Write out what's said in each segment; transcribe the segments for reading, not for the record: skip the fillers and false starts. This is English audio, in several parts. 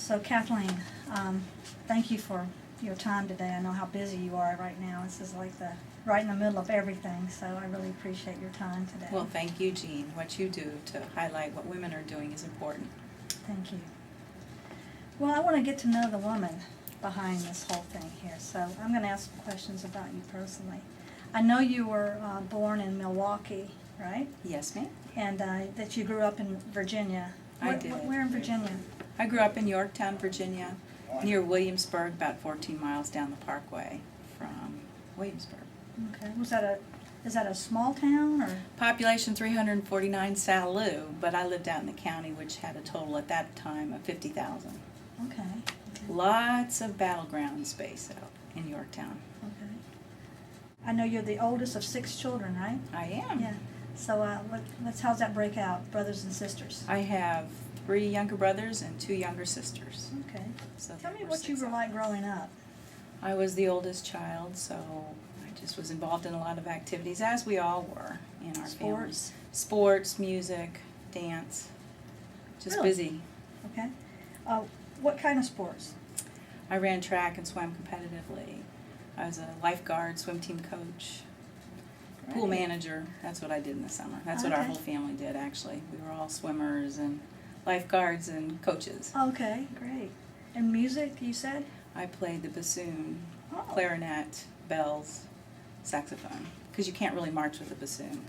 So Kathleen, thank you for your time today. I know how busy you are right now. This is like right in the middle of everything, so I really appreciate your time today. Well, thank you, Jean. What you do to highlight what women are doing is important. Thank you. Well, I want to get to know the woman behind this whole thing here, so I'm going to ask some questions about you personally. I know you were born in Milwaukee, right? Yes, ma'am. And that you grew up in Virginia. I did. Where in Virginia? I grew up in Yorktown, Virginia, near Williamsburg, about 14 miles down the parkway from Williamsburg. Okay. Is that a small town or? Population 349 Salu, but I lived out in the county, which had a total at that time of 50,000. Okay. Lots of battleground space out in Yorktown. Okay. I know you're the oldest of 6 children, right? I am. Yeah. So how's that break out, brothers and sisters? I have 3 younger brothers and 2 younger sisters. Okay. So Tell me there were what you 6 were of like us. growing up. I was the oldest child, so I just was involved in a lot of activities, as we all were in our family. Sports? Sports, music, dance, just Really? busy. Okay. What kind of sports? I ran track and swam competitively. I was a lifeguard, swim team coach, pool Great. manager. That's what I did in the summer. That's what our Okay. whole family did, actually. We were all swimmers and lifeguards and coaches. Okay, great. And music, you said? I played the bassoon, Oh. clarinet, bells, saxophone, because you can't really march with a bassoon.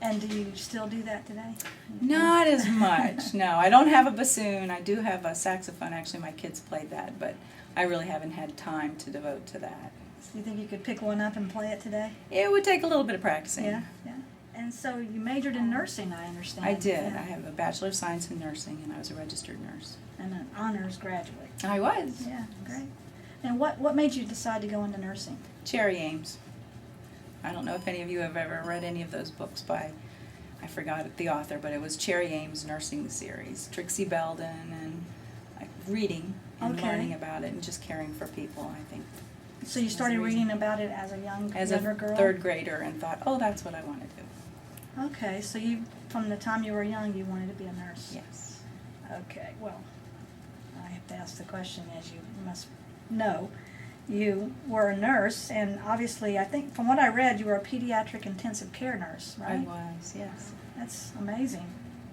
And do you still do that today? Not as much, no. I don't have a bassoon. I do have a saxophone. Actually, my kids played that, but I really haven't had time to devote to that. Do you think you could pick one up and play it today? It would take a little bit of practicing. Yeah, yeah. And so you majored in nursing, I understand. I did. Yeah. I have a Bachelor of Science in Nursing, and I was a registered nurse. And an honors graduate. I was. Yeah, great. And what made you decide to go into nursing? Cherry Ames. I don't know if any of you have ever read any of those books by, I forgot the author, but it was Cherry Ames Nursing Series. Trixie Belden, and like reading and Okay. learning about it and just caring for people, I think. So you was the started reason. reading about it as a younger As a girl? 3rd grader, and thought, oh, that's what I want to do. Okay, so from the time you were young, you wanted to be a nurse? Yes. Okay, well, I have to ask the question, as you must know. You were a nurse, and obviously, I think, from what I read, you were a pediatric intensive care nurse, I right? was, yes. That's amazing.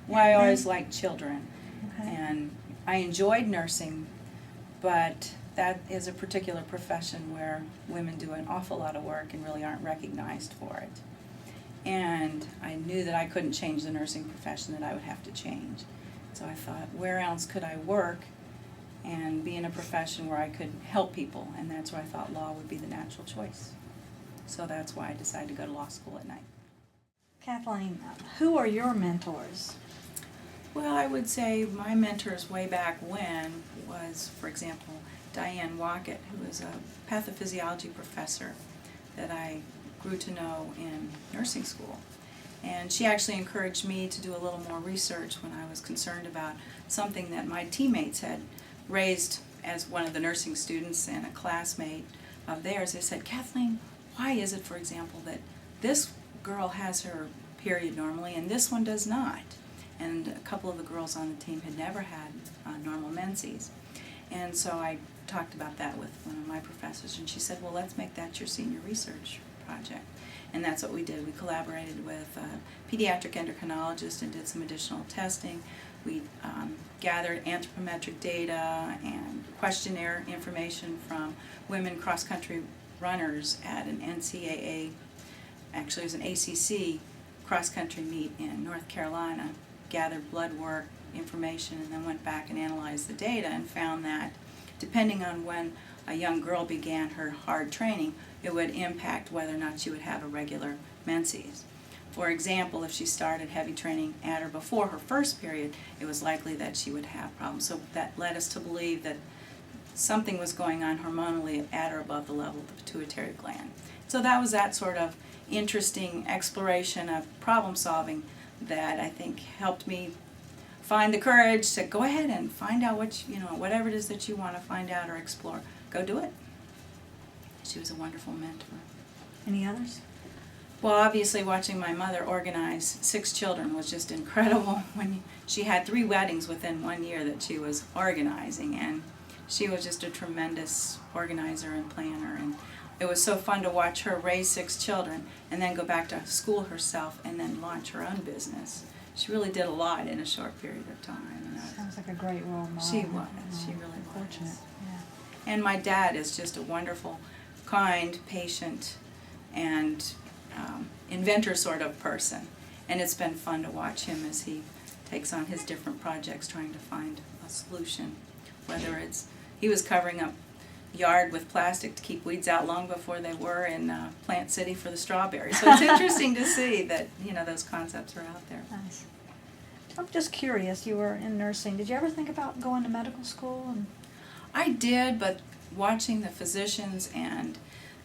Well, I And always then- liked children, Okay. and I enjoyed nursing, but that is a particular profession where women do an awful lot of work and really aren't recognized for it. And I knew that I couldn't change the nursing profession, that I would have to change. So I thought, where else could I work and be in a profession where I could help people? And that's where I thought law would be the natural choice. So that's why I decided to go to law school at night. Kathleen, who are your mentors? Well, I would say my mentors way back when was, for example, Diane Wackett, who was a pathophysiology professor that I grew to know in nursing school. And she actually encouraged me to do a little more research when I was concerned about something that my teammates had raised as one of the nursing students and a classmate of theirs. They said, Kathleen, why is it, for example, that this girl has her period normally and this one does not? And a couple of the girls on the team had never had normal menses. And so I talked about that with one of my professors, and she said, well, let's make that your senior research project. And that's what we did. We collaborated with a pediatric endocrinologist and did some additional testing. We gathered anthropometric data and questionnaire information from women cross-country runners at an NCAA, actually it was an ACC cross-country meet in North Carolina, gathered blood work information, and then went back and analyzed the data and found that depending on when a young girl began her hard training, it would impact whether or not she would have a regular menses. For example, if she started heavy training at or before her first period, it was likely that she would have problems. So that led us to believe that something was going on hormonally at or above the level of the pituitary gland. So that was that sort of interesting exploration of problem solving that I think helped me find the courage to go ahead and find out whatever it is that you want to find out or explore. Go do it. She was a wonderful mentor. Any others? Well, obviously watching my mother organize 6 children was just incredible. When she had 3 weddings within 1 year that she was organizing, and she was just a tremendous organizer and planner, and it was so fun to watch her raise 6 children and then go back to school herself and then launch her own business. She really did a lot in a short period of time. And Sounds like a great role model. she was. She really was. Fortunate, yeah. And my dad is just a wonderful, kind, patient, and inventor sort of person. And it's been fun to watch him as he takes on his different projects trying to find a solution. Whether it's, he was covering up yard with plastic to keep weeds out long before they were in Plant City for the strawberries. So it's interesting to see that, you know, those concepts are out there. Nice. I'm just curious, you were in nursing. Did you ever think about going to medical school? And I did, but watching the physicians and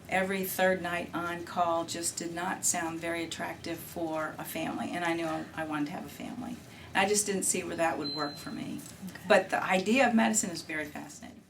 every third night on call just did not sound very attractive for a family, and I knew I wanted to have a family. I just didn't see where that would work for me. Okay. But the idea of medicine is very fascinating.